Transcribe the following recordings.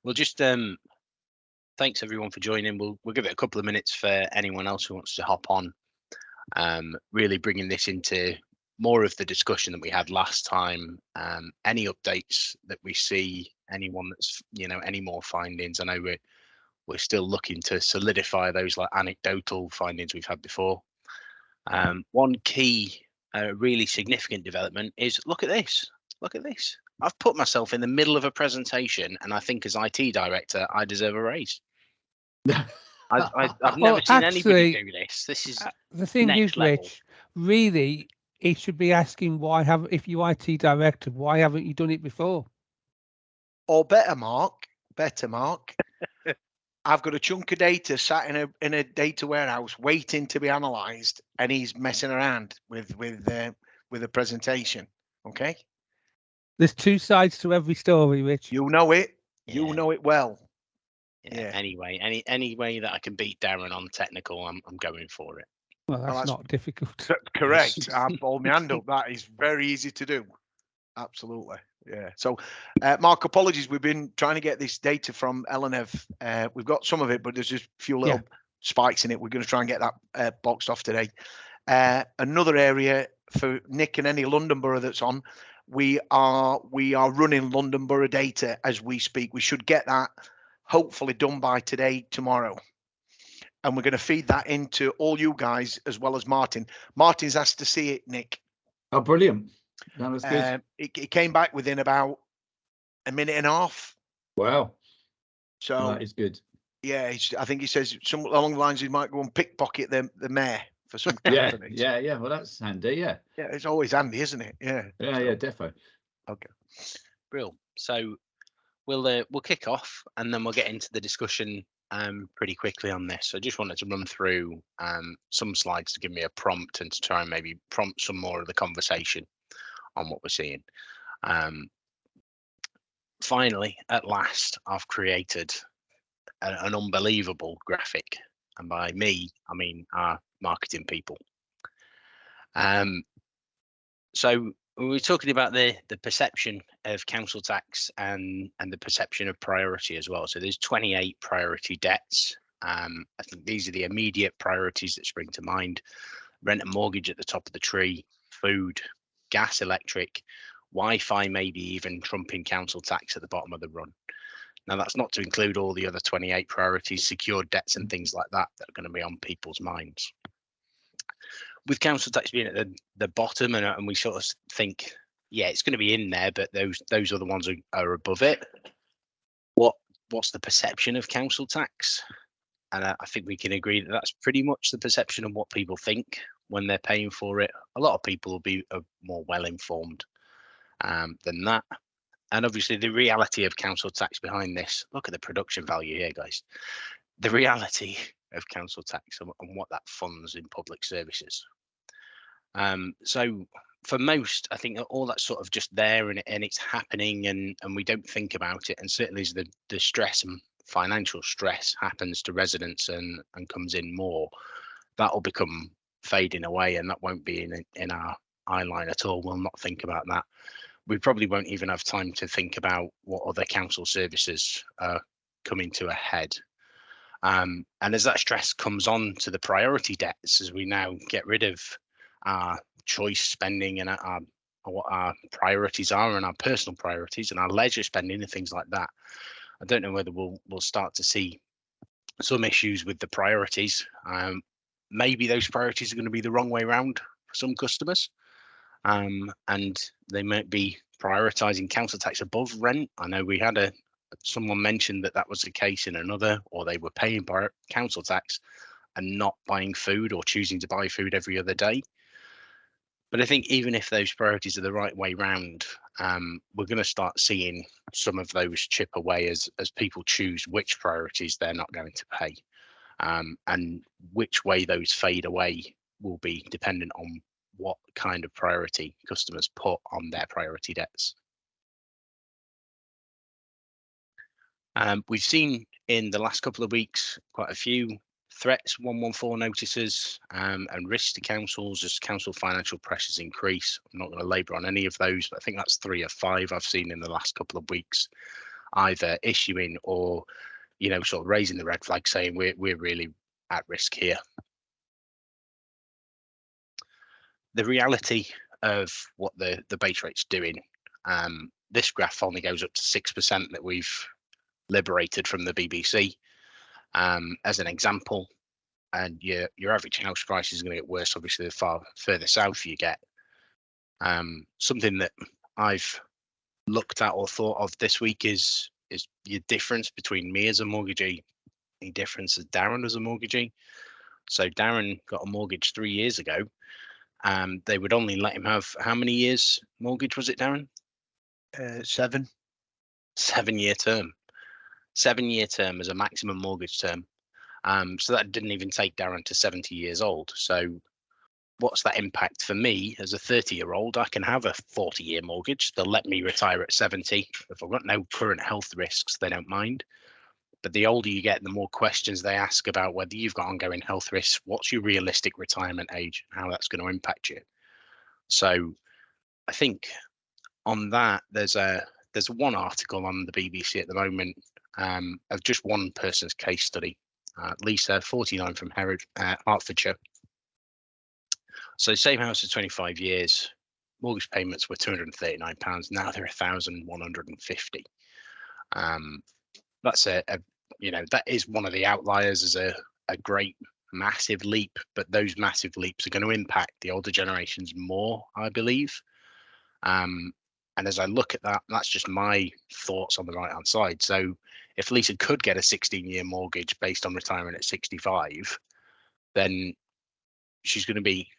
Well, just thanks everyone for joining. We'll give it a couple of minutes for anyone else who wants to hop on. Really bringing this into more of the discussion that we had last time. Any updates that we see, anyone that's any more findings. I know we're still looking to solidify those like anecdotal findings we've had before. One key, really significant development is look at this. Look at this. I've put myself in the middle of a presentation, and I think as IT director, I deserve a raise. I've never seen anybody do this. This is the thing next is, level. Rich. Really, it should be asking if you IT director, why haven't you done it before? Or better, Mark. I've got a chunk of data sat in a data warehouse waiting to be analysed, and he's messing around with a presentation. Okay. There's two sides to every story, Rich. You know it. Yeah. You know it well. Yeah. Anyway, any way that I can beat Darren on technical, I'm going for it. Well, that's not difficult. Correct. I'll hold my hand up. That is very easy to do. Absolutely. Yeah. So, Mark, apologies. We've been trying to get this data from LNF. We've got some of it, but there's just a few little spikes in it. We're going to try and get that boxed off today. Another area for Nick and any London Borough that's on, we are running London Borough data as we speak. We should get that hopefully done by today, tomorrow. And we're going to feed that into all you guys as well as Martin. Martin's asked to see it, Nick. Oh, brilliant. That was good. It came back within about a minute and a half. Wow. So that is good. Yeah, I think he says some along the lines he might go and pickpocket the mayor for some company. Yeah. Well, that's handy. Yeah, it's always handy, isn't it? Yeah, defo. Okay, Brill. So we'll kick off and then we'll get into the discussion pretty quickly on this. So I just wanted to run through some slides to give me a prompt and to try and maybe prompt some more of the conversation on what we're seeing. Finally, at last, I've created an unbelievable graphic, and by me, I mean our marketing people. So we're talking about the perception of council tax and the perception of priority as well. So there's 28 priority debts. I think these are the immediate priorities that spring to mind. Rent and mortgage at the top of the tree, food, gas, electric, Wi-Fi, maybe even trumping council tax at the bottom of the run. Now, that's not to include all the other 28 priorities, secured debts and things like that that are going to be on people's minds. With council tax being at the bottom, and we sort of think, yeah, it's going to be in there, but those other ones are above it. What's the perception of council tax? And I think we can agree that that's pretty much the perception of what people think when they're paying for it. A lot of people will be more well-informed than that. And obviously the reality of council tax behind this, look at the production value here, guys. The reality of council tax and what that funds in public services. So for most, I think all that's sort of just there and it's happening and we don't think about it. And certainly as the stress and financial stress happens to residents and comes in more, that'll become fading away and that won't be in our eye line at all. We'll not think about that. We probably won't even have time to think about what other council services are coming to a head. And as that stress comes on to the priority debts, as we now get rid of our choice spending and what our priorities are and our personal priorities and our leisure spending and things like that, I don't know whether we'll start to see some issues with the priorities. Maybe those priorities are going to be the wrong way around for some customers. And they might be prioritizing council tax above rent. I know we had someone mentioned that was the case in another, or they were paying council tax and not buying food or choosing to buy food every other day. But I think even if those priorities are the right way round, we're going to start seeing some of those chip away as people choose which priorities they're not going to pay. And which way those fade away will be dependent on what kind of priority customers put on their priority debts. We've seen in the last couple of weeks quite a few threats, 114 notices, and risks to councils as council financial pressures increase. I'm not going to labour on any of those, but I think that's 3 or 5 I've seen in the last couple of weeks. either issuing or, you know, sort of raising the red flag, saying we're really at risk here. The reality of what the base rate's doing, this graph only goes up to 6% that we've liberated from the BBC, as an example. And your average house price is going to get worse, obviously, the far further south you get. Something that I've looked at or thought of this week is your difference between me as a mortgagee, the difference as Darren as a mortgagee. So Darren got a mortgage 3 years ago. They would only let him have, how many years mortgage was it, Darren? 7. 7 year term. 7 year term as a maximum mortgage term. So that didn't even take Darren to 70 years old. So what's that impact for me as a 30-year-old? I can have a 40-year mortgage. They'll let me retire at 70. If I've got no current health risks, they don't mind. But the older you get, the more questions they ask about whether you've got ongoing health risks, what's your realistic retirement age, and how that's going to impact you. So I think on that, there's one article on the BBC at the moment of just one person's case study. Lisa, 49, from Hertfordshire. So same house for 25 years, mortgage payments were £239. Now they're £1,150. That's that is one of the outliers as a great massive leap, but those massive leaps are going to impact the older generations more, I believe. And as I look at that, that's just my thoughts on the right hand side. So if Lisa could get a 16-year mortgage based on retiring at 65, then she's going to be,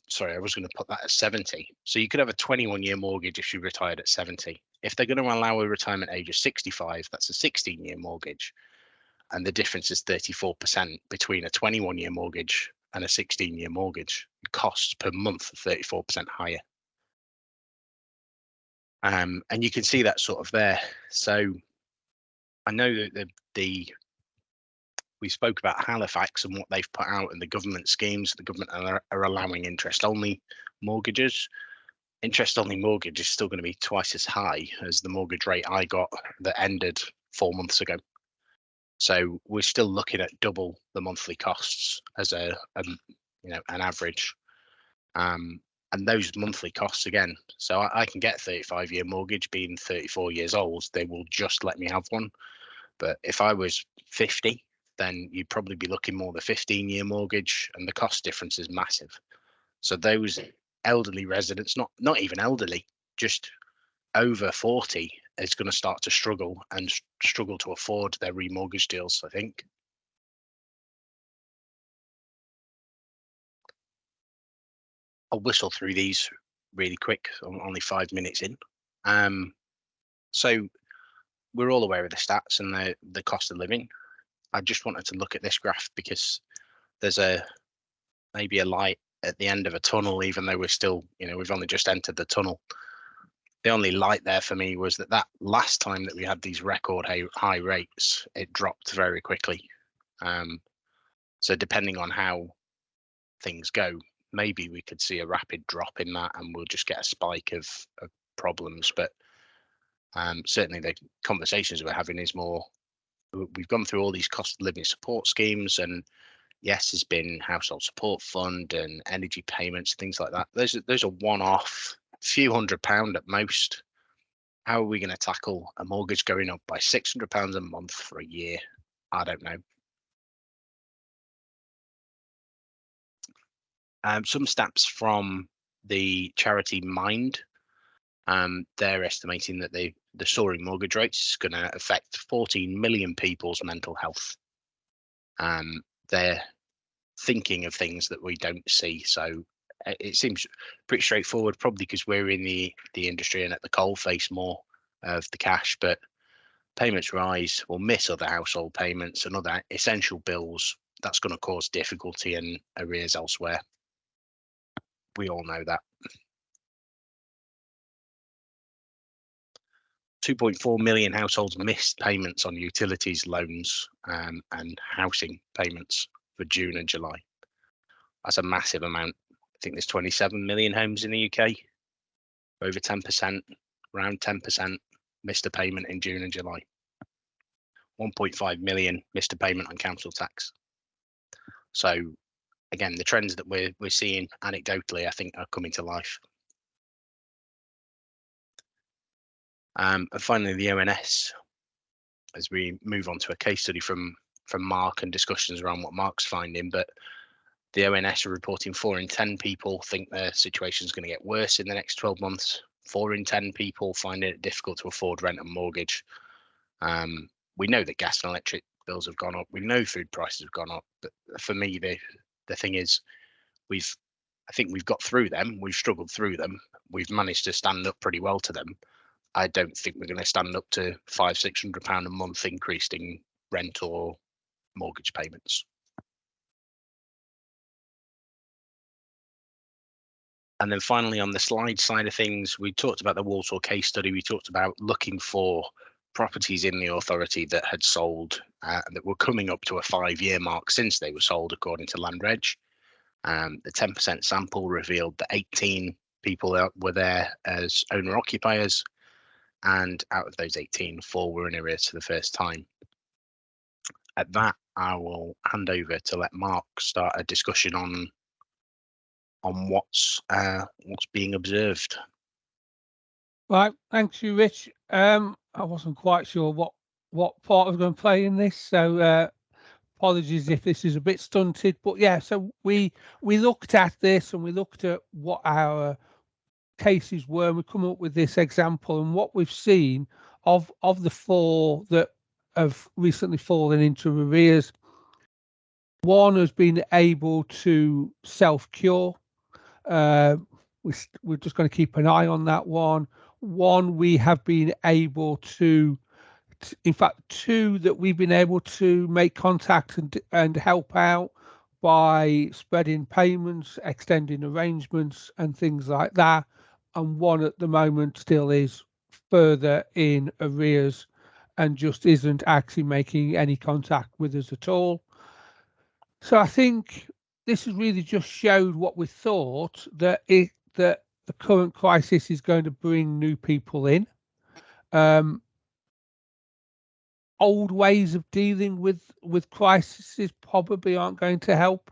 sorry, I was going to put that at 70. So you could have a 21-year mortgage if she retired at 70. If they're going to allow a retirement age of 65, that's a 16-year mortgage. And the difference is 34% between a 21-year mortgage and a 16-year mortgage. Costs per month are 34% higher. And you can see that sort of there. So I know that we spoke about Halifax and what they've put out and the government schemes. The government are allowing interest-only mortgages. Interest-only mortgage is still going to be twice as high as the mortgage rate I got that ended 4 months ago. So we're still looking at double the monthly costs as an average. And those monthly costs again. So I can get a 35-year mortgage being 34 years old. They will just let me have one. But if I was 50, then you'd probably be looking more the 15-year mortgage, and the cost difference is massive. So those elderly residents, not even elderly, just over 40, is going to start to struggle to afford their remortgage deals, I think. I'll whistle through these really quick. I'm only 5 minutes in. So we're all aware of the stats and the cost of living. I just wanted to look at this graph because there's maybe a light at the end of a tunnel, even though we're still, we've only just entered the tunnel. The only light there for me was that last time that we had these record high rates, it dropped very quickly. So depending on how things go, maybe we could see a rapid drop in that and we'll just get a spike of problems. But certainly the conversations we're having is more, we've gone through all these cost of living support schemes, and yes, there's been household support fund and energy payments, things like that. Those are one-off, few £100 at most. How are we going to tackle a mortgage going up by £600 a month for a year? I don't know. Some stats from the charity Mind. They're estimating that the soaring mortgage rates is going to affect 14 million people's mental health. They're thinking of things that we don't see. So it seems pretty straightforward, probably because we're in the industry and at the coalface more of the cash. But payments rise, we'll miss other household payments and other essential bills. That's going to cause difficulty and arrears elsewhere. We all know that. 2.4 million households missed payments on utilities, loans, and housing payments for June and July. That's a massive amount. I think there's 27 million homes in the UK. Over 10%, around 10% missed a payment in June and July. 1.5 million missed a payment on council tax. So again, the trends that we're seeing anecdotally, I think, are coming to life. And finally, the ONS, as we move on to a case study from Mark and discussions around what Mark's finding, but the ONS are reporting 4 in 10 people think their situation is going to get worse in the next 12 months. 4 in 10 people find it difficult to afford rent and mortgage. We know that gas and electric bills have gone up. We know food prices have gone up. But for me, the thing is, I think we've got through them. We've struggled through them. We've managed to stand up pretty well to them. I don't think we're going to stand up to £500-600 a month increase in rent or mortgage payments. And then finally, on the slide side of things, we talked about the Walsall case study. We talked about looking for properties in the authority that had sold that were coming up to a 5-year mark since they were sold, according to Landreg. The 10% sample revealed that 18 people were there as owner-occupiers, and out of those 18, 4 were in arrears for the first time. At that, I will hand over to let Mark start a discussion on what's being observed. Right, thanks you, Rich. I wasn't quite sure what part I was going to play in this, so apologies if this is a bit stunted. But yeah, so we looked at this and we looked at what our cases were, and we come up with this example, and what we've seen of the 4 that have recently fallen into arrears, 1 has been able to self-cure. We're just going to keep an eye on that one. 1 we have been able to, in fact 2 that we've been able to make contact and help out by spreading payments, extending arrangements and things like that, and 1 at the moment still is further in arrears and just isn't actually making any contact with us at all. So I think this has really just showed what we thought, that the current crisis is going to bring new people in. Old ways of dealing with crises probably aren't going to help,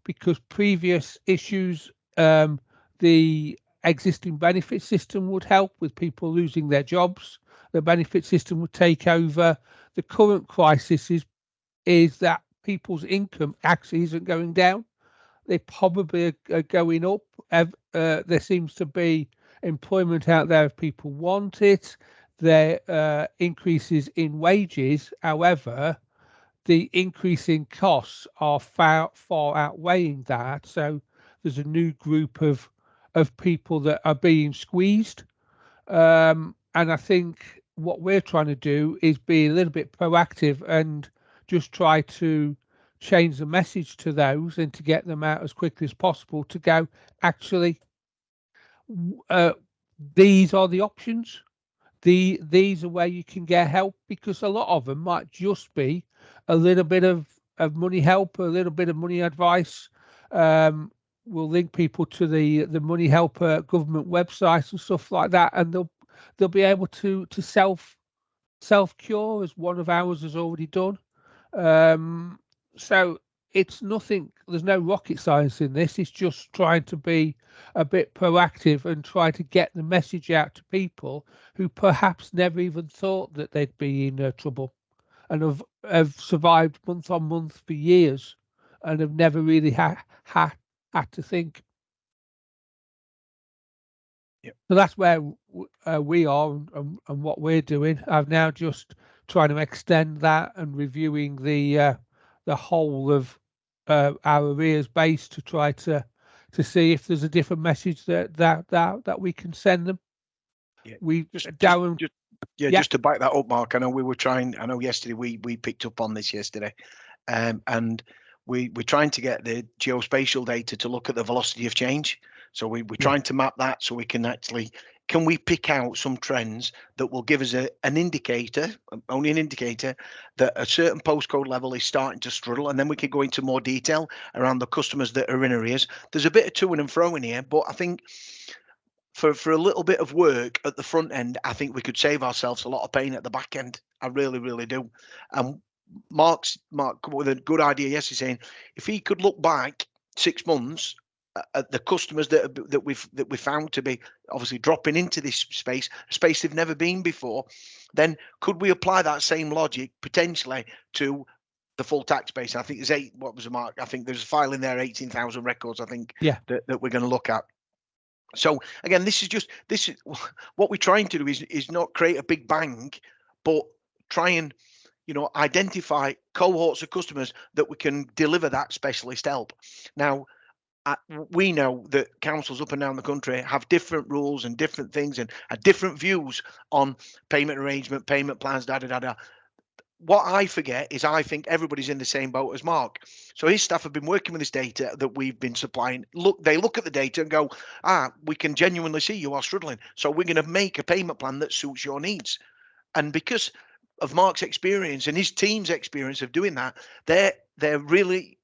because previous issues, the existing benefit system would help with people losing their jobs. The benefit system would take over. The current crisis is that people's income actually isn't going down. They probably are going up. There seems to be employment out there if people want it. There increases in wages. However, the increase in costs are far outweighing that. So there's a new group of people that are being squeezed. And I think what we're trying to do is be a little bit proactive and just try to change the message to those and to get them out as quickly as possible to go, actually, these are the options. These are where you can get help, because a lot of them might just be a little bit of money help, a little bit of money advice. We'll link people to the Money Helper government websites and stuff like that, and they'll be able to self-cure, as one of ours has already done. So it's nothing, there's no rocket science in this. It's just trying to be a bit proactive and try to get the message out to people who perhaps never even thought that they'd be in trouble, and have survived month on month for years and have never really had to think. Yep. So that's where we are and what we're doing. I'm now just trying to extend that and reviewing the whole of our arrears base to try to see if there's a different message that we can send them. Yeah, just to back that up, Mark, I know yesterday we picked up on this yesterday, and we're trying to get the geospatial data to look at the velocity of change. So we're trying to map that so we can actually, can we pick out some trends that will give us an indicator, only an indicator, that a certain postcode level is starting to struggle, and then we can go into more detail around the customers that are in arrears. There's a bit of to and fro in here, but I think for a little bit of work at the front end, I think we could save ourselves a lot of pain at the back end. I really, really do. Mark come up with a good idea yesterday, saying if he could look back 6 months at the customers that we found to be obviously dropping into this space, a space they've never been before, then could we apply that same logic potentially to the full tax base? I think there's what was the mark? I think there's a file in there, 18,000 records, I think, that we're going to look at. So again, this is what we're trying to do is not create a big bang, but try and, you know, identify cohorts of customers that we can deliver that specialist help. Now, we know that councils up and down the country have different rules and different things and different views on payment arrangement, payment plans, What I forget is I think everybody's in the same boat as Mark. So his staff have been working with this data that we've been supplying. They look at the data and go, we can genuinely see you are struggling. So we're going to make a payment plan that suits your needs. And because of Mark's experience and his team's experience of doing that, they're really,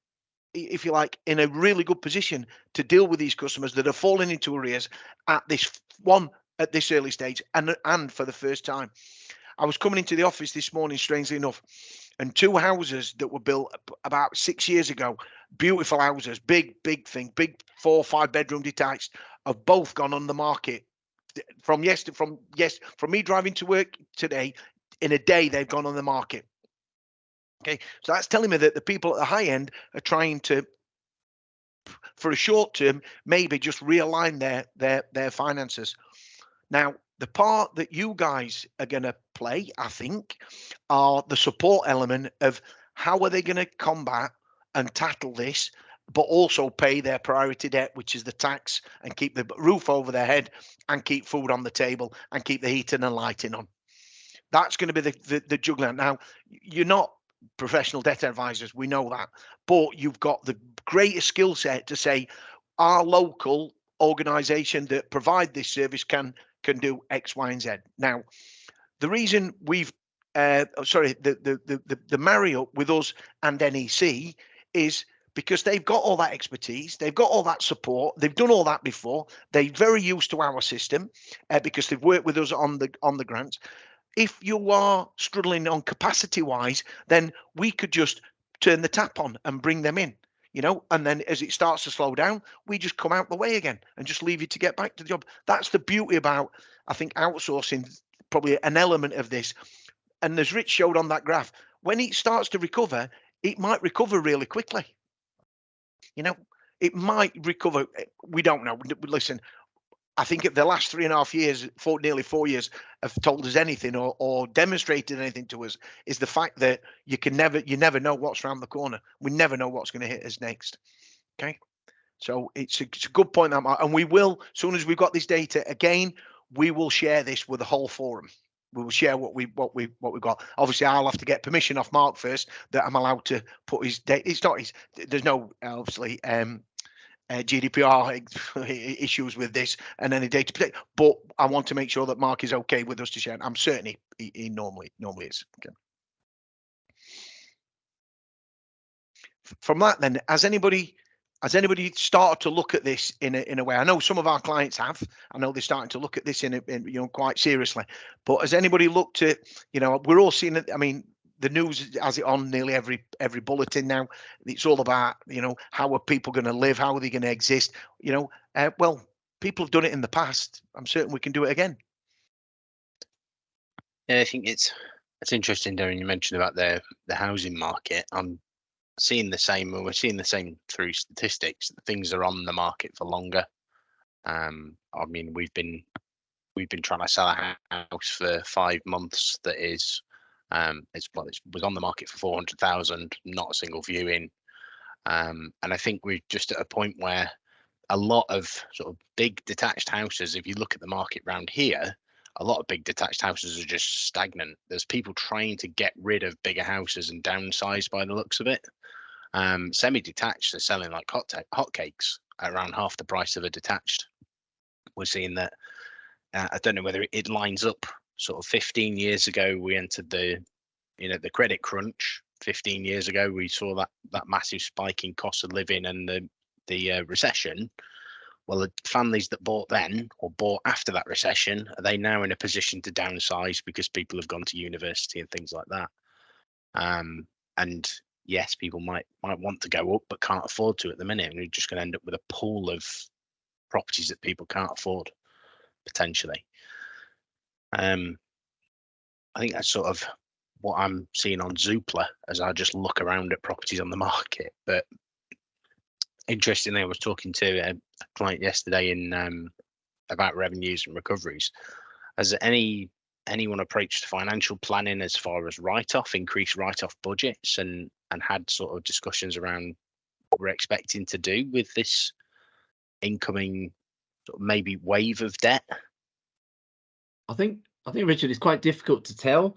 if you like, in a really good position to deal with these customers that are falling into arrears at this early stage and for the first time. I was coming into the office this morning, strangely enough, and 2 houses that were built about 6 years ago, beautiful houses, big thing, big 4 or 5 bedroom detached, have both gone on the market from me driving to work today. In a day, they've gone on the market. Okay, so that's telling me that the people at the high end are trying to, for a short term, maybe just realign their finances. Now, the part that you guys are going to play, I think, are the support element of how are they going to combat and tackle this, but also pay their priority debt, which is the tax, and keep the roof over their head and keep food on the table and keep the heating and lighting on. That's going to be the juggling. Now, you're not professional debt advisors, we know that, but you've got the greatest skill set to say our local organization that provide this service can do X, Y, and Z. Now, the reason we've the marry up with us and NEC is because they've got all that expertise, they've got all that support, they've done all that before, they're very used to our system because they've worked with us on the grants. If you are struggling on capacity wise, then we could just turn the tap on and bring them in, you know, and then as it starts to slow down, we just come out the way again and just leave you to get back to the job. That's the beauty about, I think, outsourcing, probably an element of this. And as Rich showed on that graph, when it starts to recover, it might recover really quickly. You know, it might recover. We don't know. Listen, I think the last 3.5 years, nearly 4 years, have told us anything or demonstrated anything to us is the fact that you never know what's around the corner. We never know what's going to hit us next. Okay, so it's a good point, and we will, as soon as we've got this data again, we will share this with the whole forum. We will share what we've got. Obviously, I'll have to get permission off Mark first that I'm allowed to put his data. It's not his. There's no obviously. GDPR issues with this and any data protection, but I want to make sure that Mark is okay with us to share. I'm certain he normally is. Okay. From that, then, has anybody started to look at this in a way? I know some of our clients have. I know they're starting to look at this in quite seriously. But has anybody looked at, we're all seeing it. I mean, the news has it on nearly every bulletin now. It's all about, how are people going to live? How are they going to exist? Well, people have done it in the past. I'm certain we can do it again. Yeah, I think it's interesting, Darren, you mentioned about the housing market. I'm seeing the same, we're seeing the same through statistics. Things are on the market for longer. I mean, we've been trying to sell a house for 5 months that is it was on the market for 400,000, not a single viewing, and I think we're just at a point where a lot of sort of big detached houses, if you look at the market around here, a lot of big detached houses are just stagnant. There's people trying to get rid of bigger houses and downsize by the looks of it. Semi-detached are selling like hotcakes at around half the price of a detached. We're seeing that. I don't know whether it lines up. Sort of 15 years ago, we entered the credit crunch. 15 years ago, we saw that massive spike in cost of living and the recession. well, the families that bought then or bought after that recession, are they now in a position to downsize because people have gone to university and things like that? And yes, people might want to go up but can't afford to at the minute, and you're just going to end up with a pool of properties that people can't afford potentially. I think that's sort of what I'm seeing on Zoopla as I just look around at properties on the market. But interestingly, I was talking to a client yesterday in about revenues and recoveries. Has anyone approached financial planning as far as increased write-off budgets, and had sort of discussions around what we're expecting to do with this incoming sort of maybe wave of debt? I think Richard, it's quite difficult to tell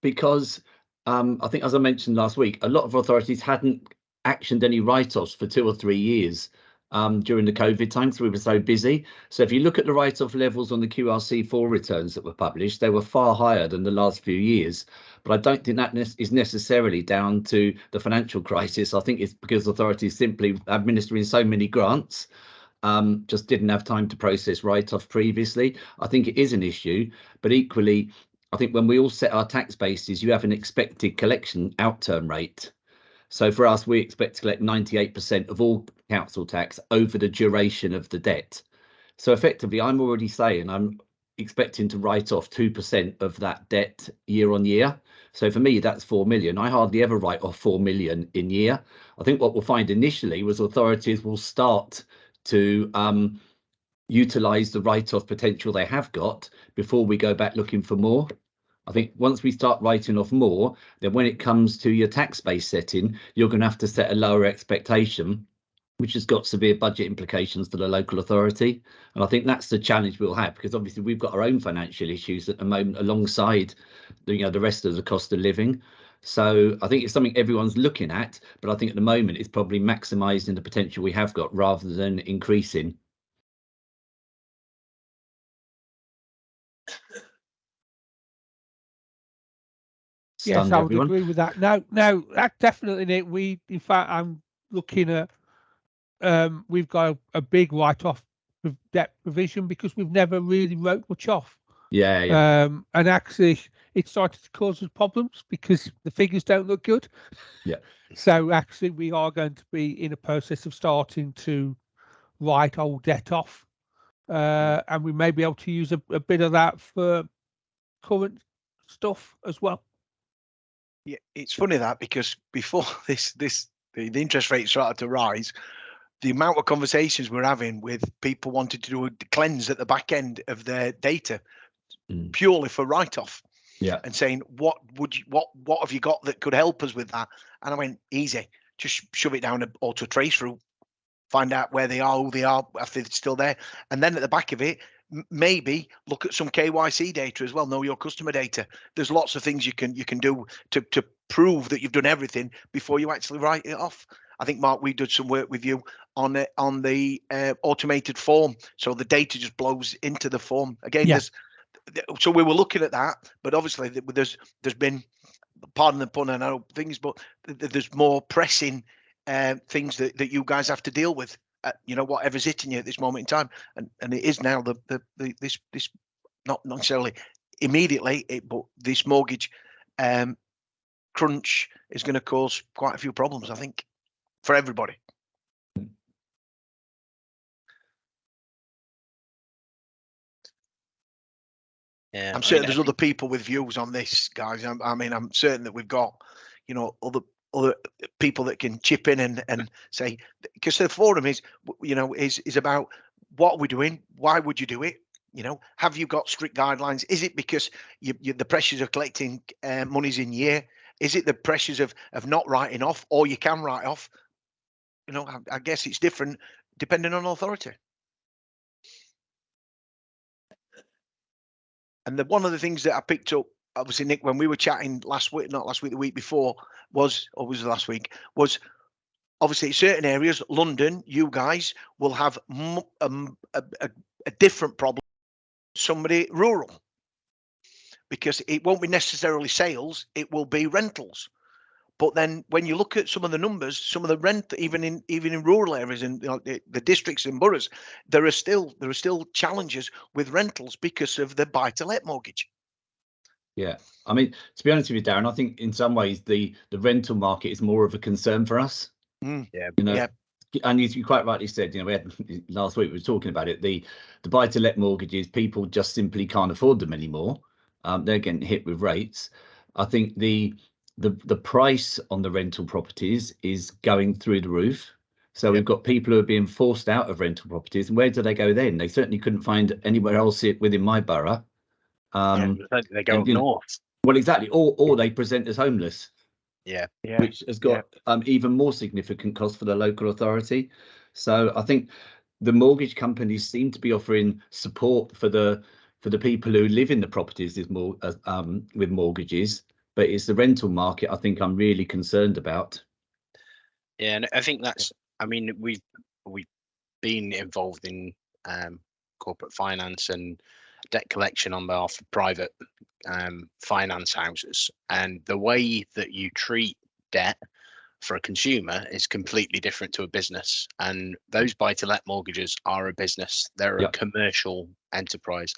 because I think, as I mentioned last week, a lot of authorities hadn't actioned any write-offs for 2 or 3 years during the COVID times. We were so busy. So if you look at the write-off levels on the QRC4 returns that were published, they were far higher than the last few years. But I don't think that is necessarily down to the financial crisis. I think it's because authorities simply administering so many grants just didn't have time to process write-off previously. I think it is an issue, but equally, I think when we all set our tax bases, you have an expected collection outturn rate. So for us, we expect to collect 98% of all council tax over the duration of the debt. So effectively, I'm already saying I'm expecting to write off 2% of that debt year on year. So for me, that's 4 million. I hardly ever write off 4 million in year. I think what we'll find initially was authorities will start to utilise the write-off potential they have got before we go back looking for more. I think once we start writing off more, then when it comes to your tax base setting, you're going to have to set a lower expectation, which has got severe budget implications for the local authority. And I think that's the challenge we'll have, because obviously we've got our own financial issues at the moment alongside the rest of the cost of living. So I think it's something everyone's looking at, but I think at the moment it's probably maximising the potential we have got rather than increasing. Yes, I would agree with that. No, that definitely. In fact, I'm looking at. We've got a big write-off of debt provision because we've never really wrote much off. Yeah. And actually, it started to cause us problems because the figures don't look good. Yeah. So actually, we are going to be in a process of starting to write old debt off, and we may be able to use a bit of that for current stuff as well. Yeah, it's funny that because before the interest rates started to rise, the amount of conversations we're having with people wanting to do a cleanse at the back end of their data purely for write-off. Yeah. And saying, what have you got that could help us with that? And I went, easy, just shove it down an auto trace route, find out where they are, who they are, if they're still there. And then at the back of it, maybe look at some KYC data as well, know your customer data. There's lots of things you can do to prove that you've done everything before you actually write it off. I think, Mark, we did some work with you on the automated form, so the data just blows into the form again. Yeah. So we were looking at that, but obviously there's been, pardon the pun, I know things, but there's more pressing things that you guys have to deal with. Whatever's hitting you at this moment in time, and it is now this not necessarily immediately, but this mortgage crunch is going to cause quite a few problems, I think, for everybody. Yeah, I'm certain there's other people with views on this, guys. I'm certain that we've got, other people that can chip in and say, because the forum is about what are we doing? Why would you do it? Have you got strict guidelines? Is it because the pressures of collecting monies in year? Is it the pressures of not writing off, or you can write off? I guess it's different depending on authority. And one of the things that I picked up, obviously, Nick, when we were chatting the week before, was obviously in certain areas, London, you guys will have a different problem than somebody rural, because it won't be necessarily sales, it will be rentals. But then when you look at some of the numbers, some of the rent, even in rural areas and the districts and boroughs, there are still challenges with rentals because of the buy-to-let mortgage. Yeah, I mean, to be honest with you, Darren, I think in some ways the rental market is more of a concern for us. Yeah, you know, and you quite rightly said, we had last week we were talking about it. The buy-to-let mortgages, people just simply can't afford them anymore. They're getting hit with rates. I think the price on the rental properties is going through the roof. So we've got people who are being forced out of rental properties. And where do they go then? They certainly couldn't find anywhere else within my borough. They go up north. Well, exactly. Or they present as homeless. Yeah. Which has got even more significant costs for the local authority. So I think the mortgage companies seem to be offering support for the people who live in the properties with mortgages, but it's the rental market I think I'm really concerned about. Yeah, and I think that's. I mean, we've been involved in corporate finance and debt collection on behalf of private finance houses, and the way that you treat debt for a consumer is completely different to a business. And those buy-to-let mortgages are a business. They're a commercial enterprise.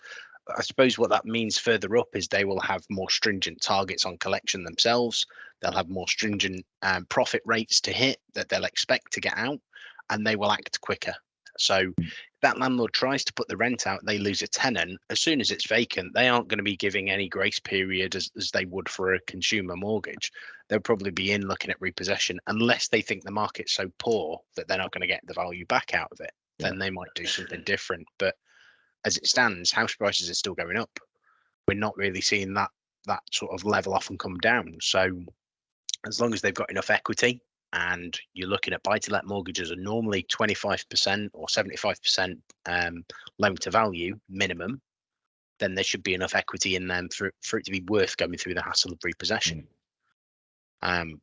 I suppose what that means further up is they will have more stringent targets on collection themselves. They'll have more stringent profit rates to hit that they'll expect to get out, and they will act quicker. So that landlord tries to put the rent out, they lose a tenant. As soon as it's vacant, they aren't going to be giving any grace period as they would for a consumer mortgage. They'll probably be in looking at repossession unless they think the market's so poor that they're not going to get the value back out of it. Then they might do something different. But as it stands, house prices are still going up. We're not really seeing that sort of level off and come down. So as long as they've got enough equity, and you're looking at buy-to-let mortgages are normally 25% or 75% loan to value minimum, then there should be enough equity in them for it to be worth going through the hassle of repossession.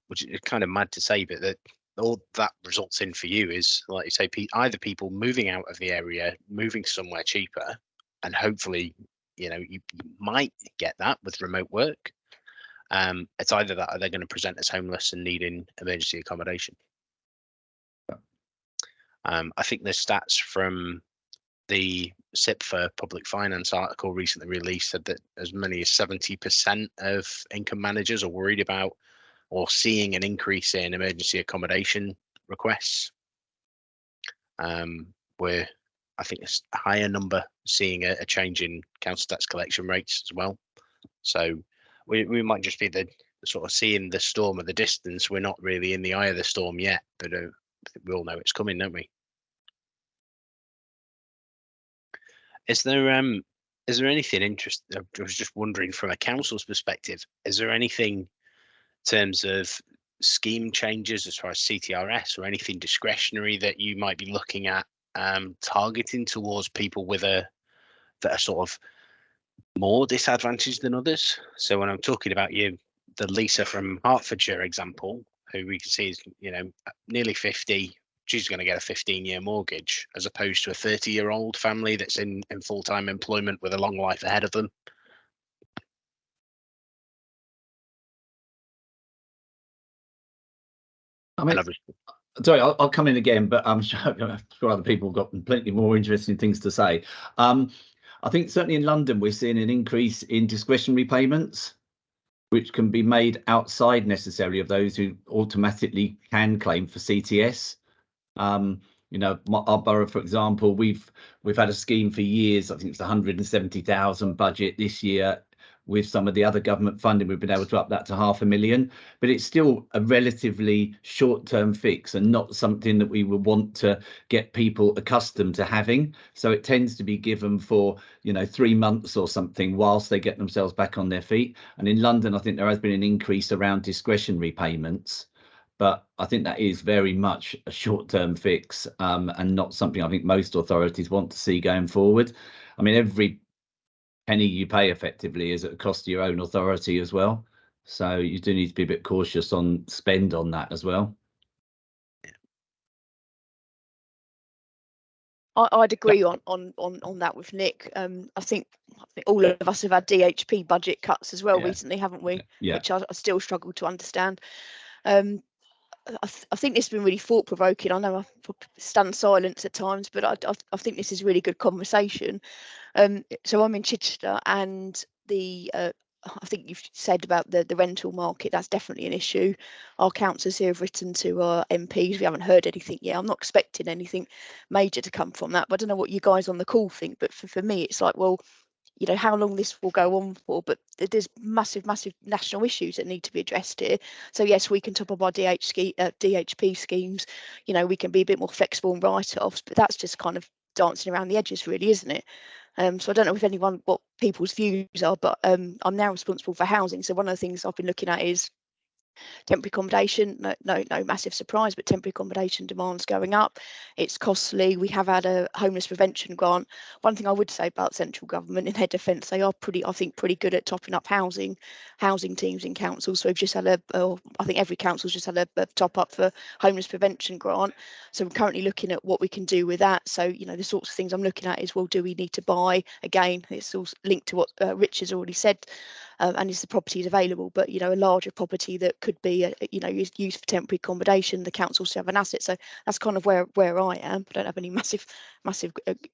Which is kind of mad to say, but that all that results in for you is, like you say, either people moving out of the area, moving somewhere cheaper, and hopefully, you might get that with remote work. It's either that or they're going to present as homeless and needing emergency accommodation. I think the stats from the SIPFA public finance article recently released said that as many as 70% of income managers are worried about or seeing an increase in emergency accommodation requests. Where I think it's a higher number seeing a change in council tax collection rates as well. So we might just be the sort of seeing the storm at the distance. We're not really in the eye of the storm yet, but we all know it's coming, don't we? Is there anything interesting? I was just wondering from a council's perspective, is there anything in terms of scheme changes as far as CTRS or anything discretionary that you might be looking at targeting towards people that are sort of more disadvantaged than others? So when I'm talking about the Lisa from Hertfordshire example, who we can see is nearly 50, she's going to get a 15-year mortgage as opposed to a 30-year-old family that's in full-time employment with a long life ahead of them. I mean, sorry, I'll come in again, but I'm sure other people have got plenty more interesting things to say. I think certainly in London, we're seeing an increase in discretionary payments, which can be made outside necessarily of those who automatically can claim for CTS. Our borough, for example, we've had a scheme for years. I think it's 170,000 budget this year. With some of the other government funding, we've been able to up that to 500,000, but it's still a relatively short-term fix and not something that we would want to get people accustomed to having. So it tends to be given for 3 months or something whilst they get themselves back on their feet. And in London, I think there has been an increase around discretionary payments, but I think that is very much a short-term fix and not something I think most authorities want to see going forward. I mean, every penny you pay effectively is at a cost to your own authority as well. So you do need to be a bit cautious on spend on that as well. I'd agree on that with Nick. I think all of us have had DHP budget cuts as well recently, haven't we? Yeah. Which I still struggle to understand. I think this has been really thought provoking. I know I stand silence at times, but I think this is really good conversation. So I'm in Chichester, and I think you've said about the rental market, that's definitely an issue. Our councillors here have written to our MPs. We haven't heard anything yet. I'm not expecting anything major to come from that, but I don't know what you guys on the call think. But for me, it's like, well, you know, how long this will go on for, but there's massive national issues that need to be addressed here. So yes, we can top up our DHP schemes, you know, we can be a bit more flexible in write-offs, but that's just kind of dancing around the edges, really, isn't it? So I don't know if what people's views are, but I'm now responsible for housing, so one of the things I've been looking at is temporary accommodation. No massive surprise, but temporary accommodation demand's going up. It's costly. We have had a homeless prevention grant. One thing I would say about central government, in their defence, they are I think pretty good at topping up housing teams in councils. So we've just had I think every council's just had a top up for homeless prevention grant. So we're currently looking at what we can do with that. So, you know, the sorts of things I'm looking at is, well, do we need to buy? Again, it's all linked to what Rich has already said. And is the properties available, but, you know, a larger property that could be, you know, used for temporary accommodation, the council still have an asset. So that's kind of where I am. I don't have any massive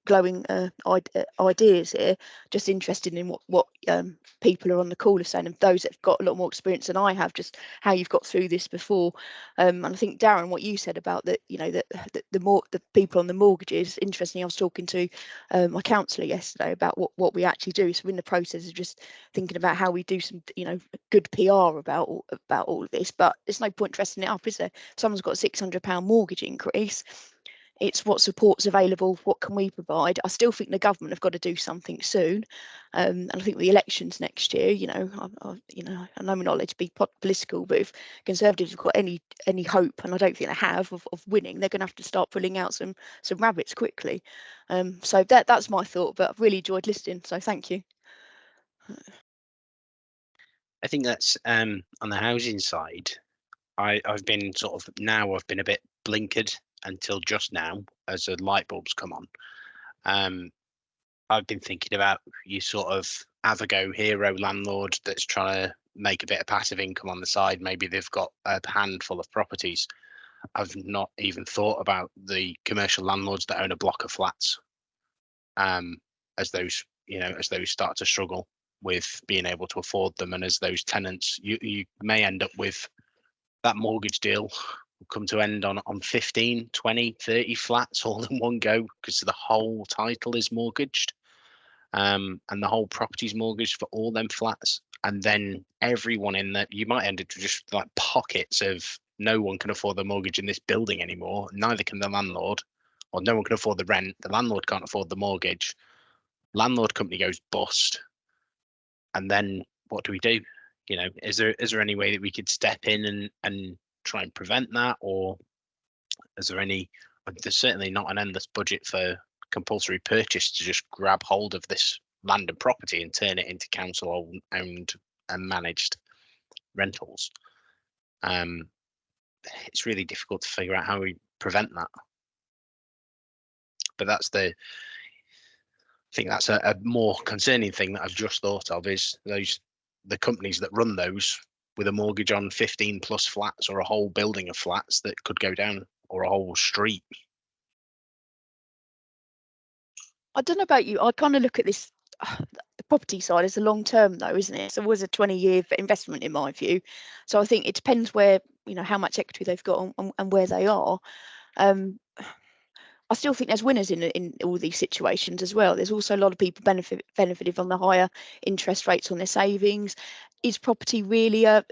glowing ideas here. Just interested in what people are on the call are saying, and those that have got a lot more experience than I have, just how you've got through this before. And I think, Darren, what you said about that, you know, that the people on the mortgages, interestingly, I was talking to my counsellor yesterday about what we actually do. So we're in the process of just thinking about how we do some, you know, good PR about all of this, but there's no point dressing it up, is there? If someone's got a £600 mortgage increase, it's what support's available, what can we provide. I still think the government have got to do something soon, and I think with the elections next year, you know, I know we're not allowed to be political, but if Conservatives have got any hope, and I don't think they have, of winning, they're going to have to start pulling out some rabbits quickly. So that's my thought, but I've really enjoyed listening, so thank you. I think that's on the housing side. I've been I've been a bit blinkered until just now as the light bulbs come on. I've been thinking about you sort of have a go hero landlord that's trying to make a bit of passive income on the side. Maybe they've got a handful of properties. I've not even thought about the commercial landlords that own a block of flats, as those start to struggle with being able to afford them, and as those tenants, you may end up with that mortgage deal will come to end on 15, 20, 30 flats all in one go, because the whole title is mortgaged, and the whole property's mortgaged for all them flats, and then everyone in that, you might end up with just like pockets of no one can afford the mortgage in this building anymore, neither can the landlord, or no one can afford the rent, the landlord can't afford the mortgage, landlord company goes bust. And then what do we do? You know, is there any way that we could step in and try and prevent that, or is there any? There's certainly not an endless budget for compulsory purchase to just grab hold of this land and property and turn it into council owned and managed rentals. It's really difficult to figure out how we prevent that. But I think that's a more concerning thing that I've just thought of, is the companies that run those with a mortgage on 15 plus flats, or a whole building of flats that could go down, or a whole street. I don't know about you. I kind of look at this, the property side as a long term though, isn't it? So it was a 20-year investment in my view. So I think it depends where, you know, how much equity they've got and where they are. I still think there's winners in all these situations as well. There's also a lot of people benefited from the higher interest rates on their savings. Is property really a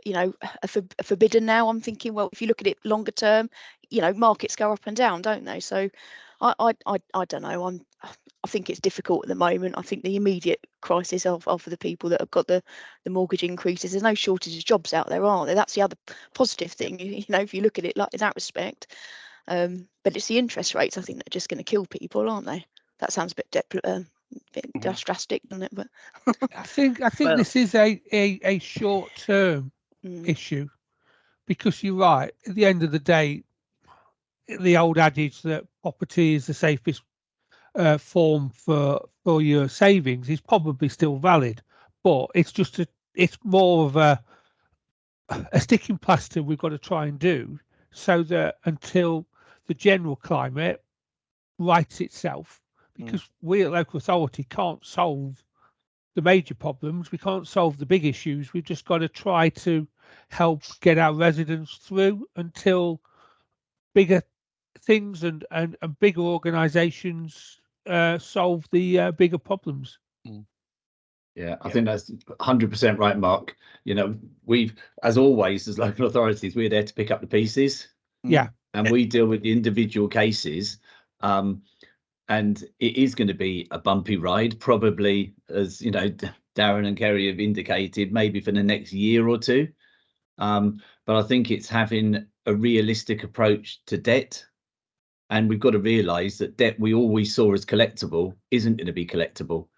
forbidden now? I'm thinking, well, if you look at it longer term, you know, markets go up and down, don't they? So I don't know. I think it's difficult at the moment. I think the immediate crisis are for the people that have got the mortgage increases. There's no shortage of jobs out there, are there? That's the other positive thing. You know, if you look at it like in that respect. But it's the interest rates, I think, that are just going to kill people, aren't they? That sounds a bit drastic, doesn't it? But I think Well, this is a short-term issue, because you're right. At the end of the day, the old adage that property is the safest form for your savings is probably still valid, but it's more of a a sticking plaster we've got to try and do, so that until the general climate rights itself, because we at local authority can't solve the major problems, we can't solve the big issues, we've just got to try to help get our residents through until bigger things and bigger organizations solve the bigger problems. Yeah, I think that's 100% right, Mark. You know, we've, as always, as local authorities, we're there to pick up the pieces. Yeah. And we deal with the individual cases. And it is going to be a bumpy ride, probably, as you know, Darren and Kerry have indicated, maybe for the next year or two. But I think it's having a realistic approach to debt. And we've got to realise that debt we always saw as collectible isn't going to be collectible.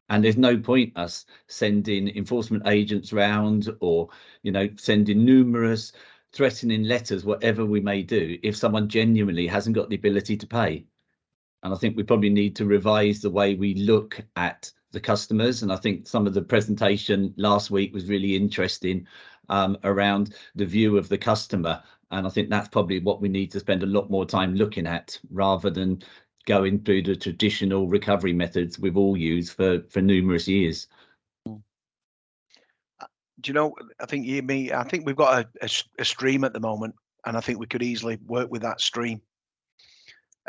And there's no point us sending enforcement agents round, or, you know, sending numerous threatening letters, whatever we may do, if someone genuinely hasn't got the ability to pay. And I think we probably need to revise the way we look at the customers. And I think some of the presentation last week was really interesting around the view of the customer. And I think that's probably what we need to spend a lot more time looking at, rather than going through the traditional recovery methods we've all used for numerous years. Do you know, I think we've got a stream at the moment, and I think we could easily work with that stream.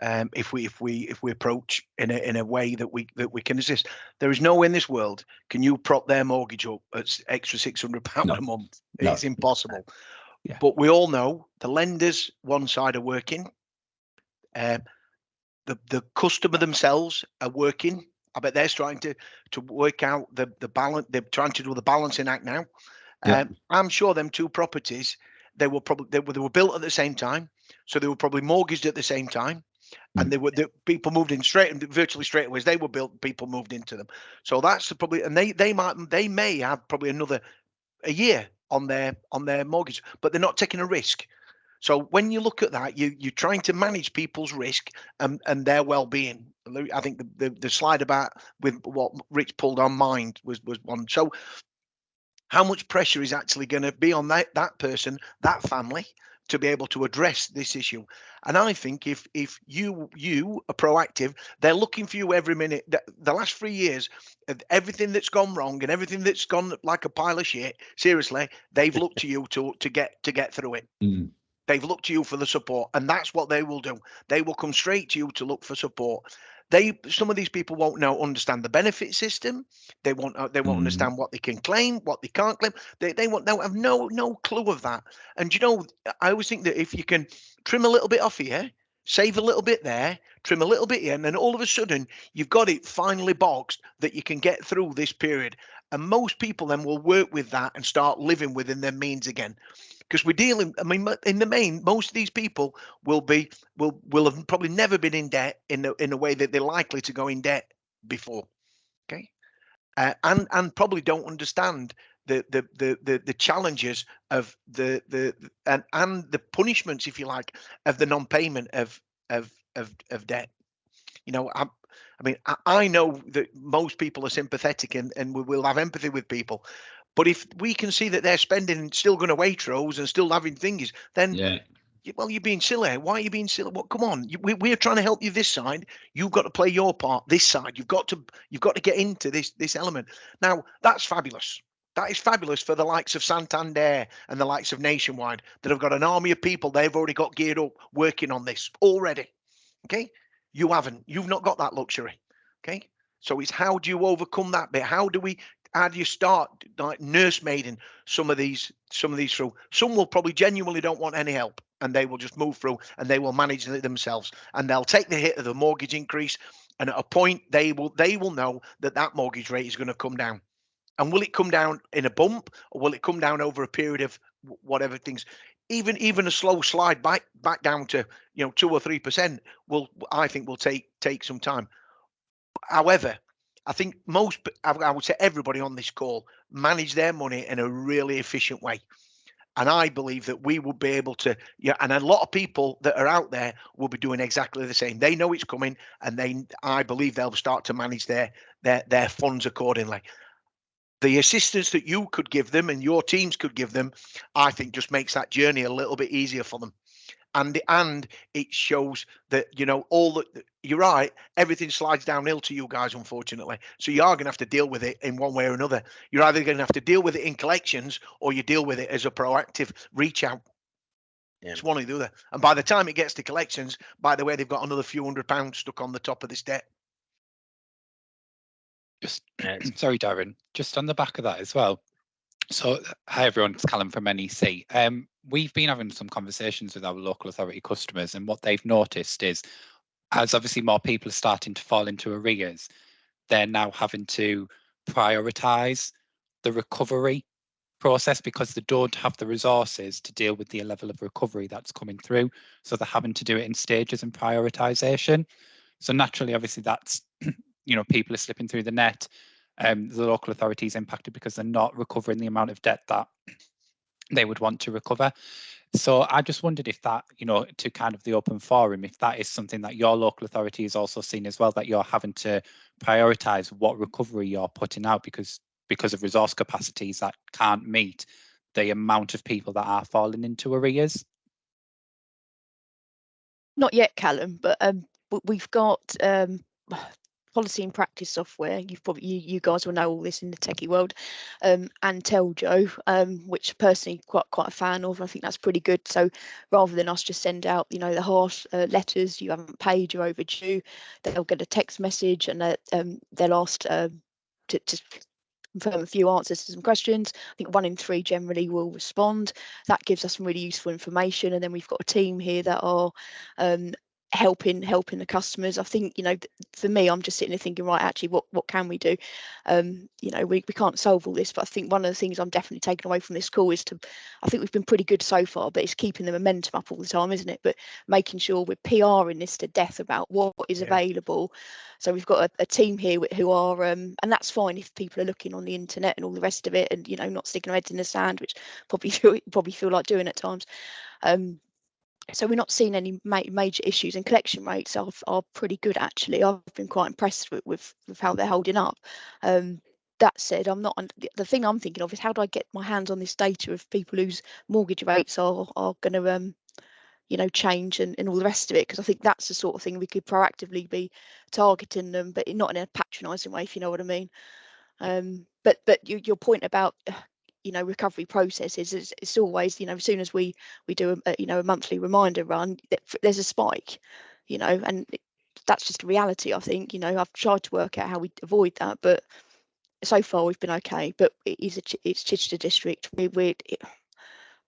If we approach in a way that we can assist. There is no way in this world can you prop their mortgage up at extra £600 a month. No. It's impossible. Yeah. But we all know the lenders one side are working. The customer themselves are working. I bet they're trying to work out the balance. They're trying to do the balancing act now. Yeah. I'm sure them two properties, they were built at the same time, so they were probably mortgaged at the same time. And the people moved in virtually straight away. As they were built, people moved into them. So that's probably, and they may have probably a year on their mortgage, but they're not taking a risk. So when you look at that, you're trying to manage people's risk and their well-being. I think the slide about with what Rich pulled on mind was one. So how much pressure is actually going to be on that person, that family, to be able to address this issue? And I think if you are proactive, they're looking for you every minute. The last 3 years of everything that's gone wrong and everything that's gone like a pile of shit, seriously, they've looked to you to get through it. They've looked to you for the support, and that's what they will do. They will come straight to you to look for support. Some of these people won't understand the benefit system. They won't understand what they can claim, what they can't claim. They have no clue of that. And you know, I always think that if you can trim a little bit off here, save a little bit there, trim a little bit here, and then all of a sudden you've got it finally boxed that you can get through this period. And most people then will work with that and start living within their means again. Because we're dealing, I mean, in the main, most of these people will have probably never been in debt in a way that they're likely to go in debt before, okay, and probably don't understand the challenges of and the punishments, if you like, of the non-payment of debt. You know, I know that most people are sympathetic and we will have empathy with people. But if we can see that they're spending, still going to Waitrose and still having thingies, then, well, you're being silly. Why are you being silly? Well, come on, we're trying to help you this side. You've got to play your part this side. You've got to get into this element. Now, that's fabulous. That is fabulous for the likes of Santander and the likes of Nationwide that have got an army of people they've already got geared up working on this already. Okay, you haven't. You've not got that luxury. Okay, so it's how do you overcome that bit? How do you start like nursemaiding some of these through? Some will probably genuinely don't want any help, and they will just move through and they will manage it themselves, and they'll take the hit of the mortgage increase. And at a point, they will know that mortgage rate is going to come down. And will it come down in a bump, or will it come down over a period of whatever things? Even a slow slide back down to 2 or 3% I think will take some time. However, I think I would say everybody on this call manage their money in a really efficient way. And I believe that we will be able to, and a lot of people that are out there will be doing exactly the same. They know it's coming, and I believe they'll start to manage their funds accordingly. the assistance that you could give them and your teams could give them, I think just makes that journey a little bit easier for them. And it shows that, you know, you're right, everything slides downhill to you guys, unfortunately. So you are going to have to deal with it in one way or another. You're either going to have to deal with it in collections, or you deal with it as a proactive reach out. Yeah. It's one or the other. And by the time it gets to collections, by the way, they've got another few £100 stuck on the top of this debt. Just sorry, Darren, just on the back of that as well. So, hi everyone, it's Callum from NEC. We've been having some conversations with our local authority customers, and what they've noticed is, as obviously more people are starting to fall into arrears, they're now having to prioritise the recovery process because they don't have the resources to deal with the level of recovery that's coming through. So they're having to do it in stages and prioritisation. So naturally, obviously, that's, you know, people are slipping through the net. The local authority is impacted because they're not recovering the amount of debt that they would want to recover. So I just wondered if that, you know, to kind of the open forum, if that is something that your local authority is also seen as well, that you're having to prioritise what recovery you're putting out because of resource capacities that can't meet the amount of people that are falling into arrears. Not yet, Callum, but we've got policy and practice software. You guys will know all this in the techie world, and Teljo, which personally quite a fan of. I think that's pretty good. So rather than us just send out, you know, the harsh letters, you haven't paid, you're overdue, they'll get a text message and they'll ask to confirm a few answers to some questions. I think 1 in 3 generally will respond. That gives us some really useful information, and then we've got a team here that are helping the customers. I think, you know, for me, I'm just sitting there thinking, right, actually, what can we do? You know, we can't solve all this, but I think one of the things I'm definitely taking away from this call is I think we've been pretty good so far, but it's keeping the momentum up all the time, isn't it? But making sure we're PRing this to death about what is available. So we've got a team here who are, and that's fine if people are looking on the internet and all the rest of it, and, you know, not sticking their heads in the sand, which probably feel like doing at times. So we're not seeing any major issues, and collection rates are pretty good, actually. I've been quite impressed with how they're holding up. That said, the thing I'm thinking of is, how do I get my hands on this data of people whose mortgage rates are going to you know, change and all the rest of it, because I think that's the sort of thing we could proactively be targeting them, but not in a patronising way, if you know what I mean. But your point about, you know, recovery processes, it's always, you know, as soon as we do a monthly reminder run, there's a spike, you know, and that's just a reality. I think, you know, I've tried to work out how we avoid that, but so far we've been okay. But it's Chichester district.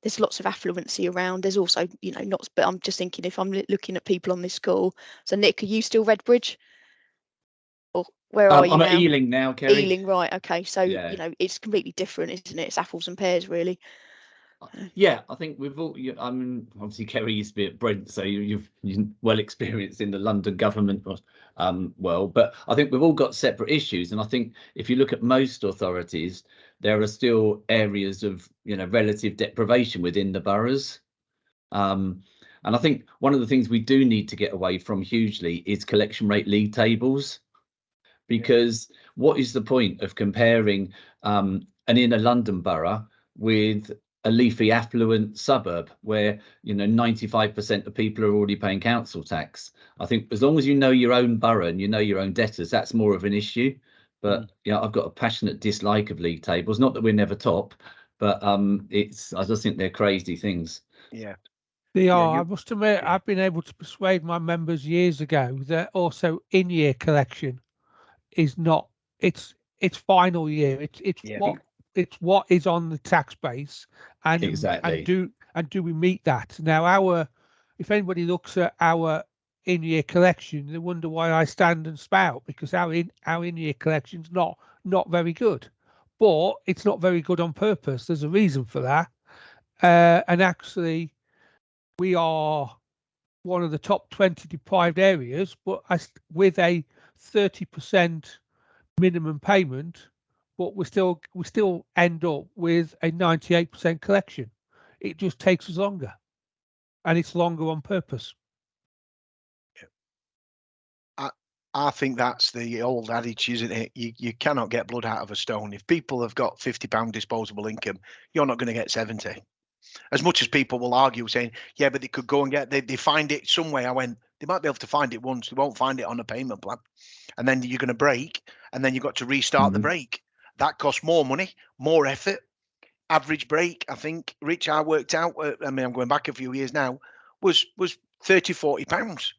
There's lots of affluency around. There's also, you know, not, but I'm just thinking, if I'm looking at people on this call. So Nick, are you still Redbridge? Or where are you I'm now? at Ealing now, Kerry. Ealing, right? Okay, so yeah. You know, it's completely different, isn't it? It's apples and pears, really. Yeah, I think we've all. I mean, obviously, Kerry used to be at Brent, so you're well experienced in the London government world. But I think we've all got separate issues, and I think if you look at most authorities, there are still areas of, you know, relative deprivation within the boroughs. And I think one of the things we do need to get away from hugely is collection rate league tables, because what is the point of comparing an inner London borough with a leafy affluent suburb where, you know, 95% of people are already paying council tax? I think as long as you know your own borough and you know your own debtors, that's more of an issue. But you know, I've got a passionate dislike of league tables. Not that we're never top, but I just think they're crazy things. Yeah. They are. I must admit, I've been able to persuade my members years ago that also in-year collection is not. It's final year. It's what is on the tax base, and exactly. And do we meet that? Now, if anybody looks at our in-year collection, they wonder why I stand and spout, because our in-year collection's not very good, but it's not very good on purpose. There's a reason for that, and actually, we are one of the top 20 deprived areas, but with a 30% minimum payment, but we still end up with a 98% collection. It just takes us longer, and it's longer on purpose. I think that's the old adage, isn't it? You cannot get blood out of a stone. If people have got £50 disposable income, you're not going to get 70. As much as people will argue saying, yeah, but they could go and get, they find it some way. I went, they might be able to find it once. They won't find it on a payment plan. And then you're going to break, and then you've got to restart the break. That costs more money, more effort. Average break, I think, Rich, I worked out, I mean, I'm going back a few years now, was 30, 40 pounds.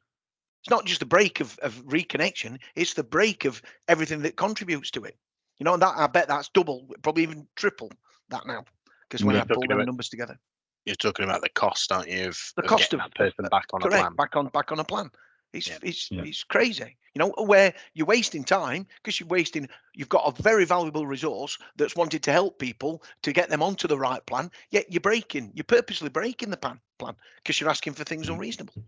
It's not just the break of reconnection, it's the break of everything that contributes to it. You know, and that I bet that's double, probably even triple that now. Because when I pull the numbers together. You're talking about the cost, aren't you, of the cost of that person back on correct, a plan. back on a plan. It's crazy, you know, where you're wasting time because you've got a very valuable resource that's wanted to help people to get them onto the right plan, yet you're purposely breaking the plan because you're asking for things unreasonable.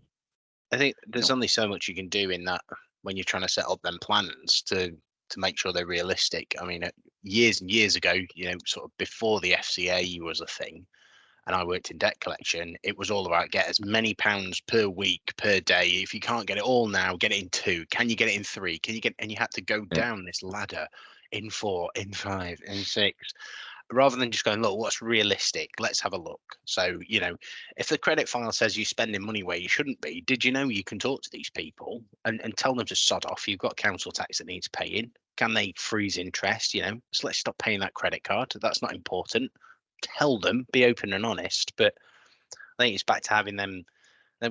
I think there's only so much you can do in that when you're trying to set up them plans to make sure they're realistic. I mean, years and years ago, you know, sort of before the FCA was a thing, and I worked in debt collection, it was all about get as many pounds per week, per day. If you can't get it all now, get it in 2. Can you get it in 3? Can you get? And you had to go down this ladder in 4, in 5, in 6, rather than just going, look, what's realistic? Let's have a look. So, you know, if the credit file says you're spending money where you shouldn't be, did you know you can talk to these people and tell them to sod off? You've got council tax that needs paying. Can they freeze interest? You know, so let's stop paying that credit card. That's not important. Tell them, be open and honest, but I think it's back to having them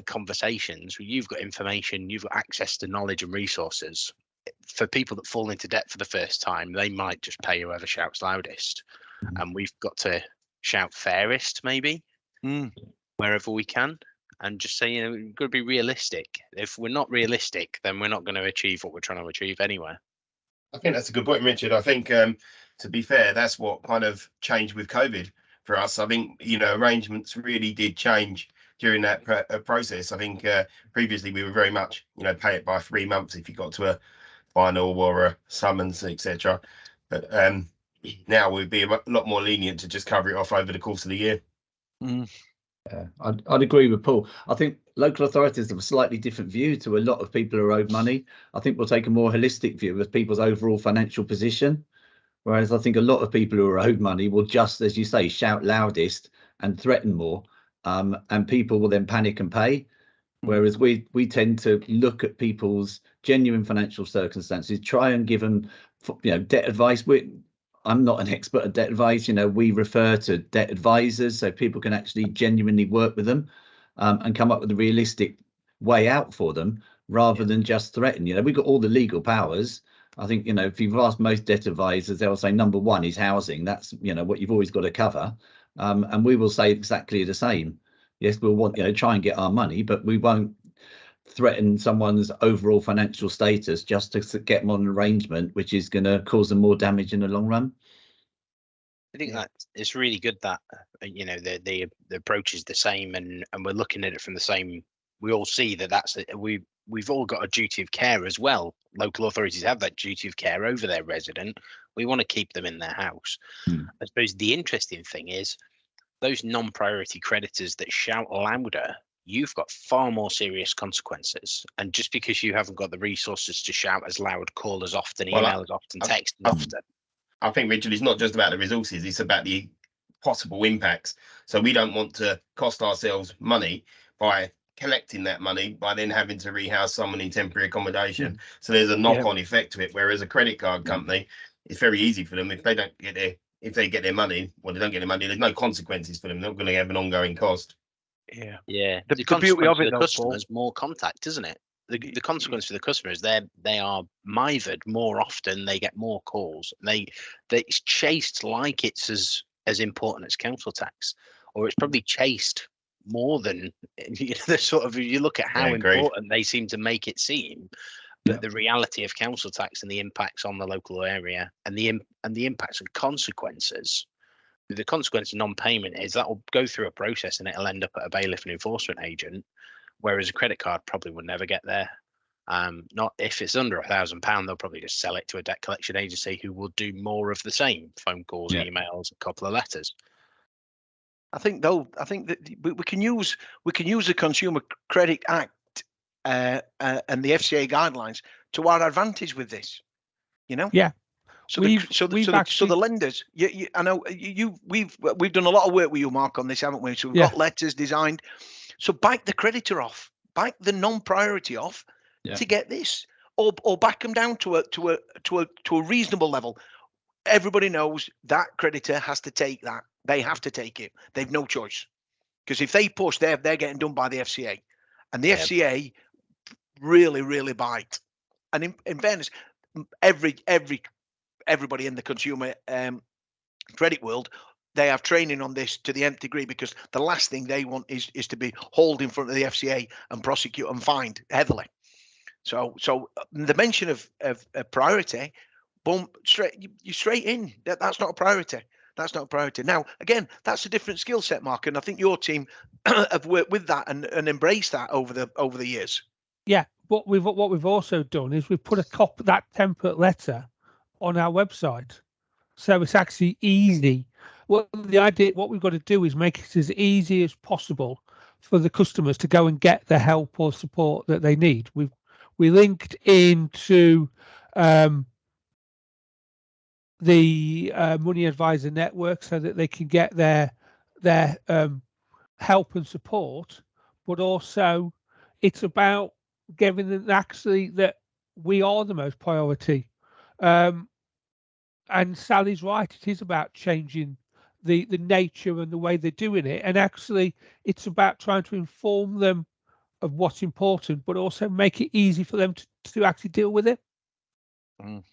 conversations where you've got information, you've got access to knowledge and resources. For people that fall into debt for the first time, they might just pay whoever shouts loudest, and we've got to shout fairest maybe wherever we can, and just say, you know, we've got to be realistic. If we're not realistic, then we're not going to achieve what we're trying to achieve anyway. I think that's a good point, Richard. I think to be fair, that's what kind of changed with COVID for us. I think, you know, arrangements really did change during that process. I think previously we were very much, you know, pay it by 3 months if you got to a final or a summons, etc. But now we'd be a lot more lenient to just cover it off over the course of the year. Yeah, I'd agree with Paul. I think local authorities have a slightly different view to a lot of people who are owed money. I think we'll take a more holistic view of people's overall financial position. Whereas I think a lot of people who are owed money will just, as you say, shout loudest and threaten more, and people will then panic and pay. Whereas we tend to look at people's genuine financial circumstances, try and give them, you know, debt advice. I'm not an expert at debt advice. You know, we refer to debt advisors so people can actually genuinely work with them and come up with a realistic way out for them rather than just threaten. You know, we've got all the legal powers. I think, you know, if you've asked most debt advisors, they'll say number one is housing. That's, you know, what you've always got to cover. And we will say exactly the same. Yes, we'll want, you know, try and get our money, but we won't threaten someone's overall financial status just to get them on an arrangement, which is going to cause them more damage in the long run. I think that it's really good that, you know, the approach is the same, and we're looking at it from the same. We all see that's we've all got a duty of care as well. Local authorities have that duty of care over their resident. We want to keep them in their house. I suppose the interesting thing is those non-priority creditors that shout louder, you've got far more serious consequences. And just because you haven't got the resources to shout as loud, call as often, email as often, text as often. I think, Richard, it's not just about the resources, it's about the possible impacts. So we don't want to cost ourselves money by collecting that money by then having to rehouse someone in temporary accommodation. So there's a knock-on effect to it. Whereas a credit card company, it's very easy for them. If they don't get their money, well, they don't get their money, there's no consequences for them. They're not going to have an ongoing cost. Yeah. The beauty of it, though, customers, more contact, isn't it? The consequence for the customers, they are mithered more often. They get more calls. It's chased like it's as important as council tax, or it's probably chased more than, you know, the sort of, you look at how important they seem to make it seem, but the reality of council tax and the impacts on the local area and the impacts and consequences. The consequence of non-payment is that will go through a process and it'll end up at a bailiff and enforcement agent, whereas a credit card probably will never get there. Not if it's under £1,000, they'll probably just sell it to a debt collection agency who will do more of the same: phone calls, emails, a couple of letters. I think that we can use the Consumer Credit Act and the FCA guidelines to our advantage with this, you know. Yeah. So We've so the lenders, I know we've done a lot of work with you, Mark, on this, haven't we? So we've got letters designed. So bike the creditor off, bike the non-priority off to get this, or back them down to a reasonable level. Everybody knows that creditor has to take that. They have to take it. They've no choice, because if they push, they're getting done by the FCA, and the FCA really bite. And in fairness, everybody in the consumer credit world, they have training on this to the nth degree, because the last thing they want is to be hauled in front of the FCA and prosecute and fined heavily. So the mention of priority, boom, straight in. That's not a priority. That's not a priority. Now, again, that's a different skill set, Mark, and I think your team have worked with that and embraced that over the years. Yeah. What we've also done is we've put that template letter on our website, so it's actually easy. What we've got to do is make it as easy as possible for the customers to go and get the help or support that they need. We linked into the Money Advisor Network so that they can get their help and support, but also it's about giving them actually that we are the most priority. And Sally's right, it is about changing the nature and the way they're doing it, and actually it's about trying to inform them of what's important, but also make it easy for them to actually deal with it. And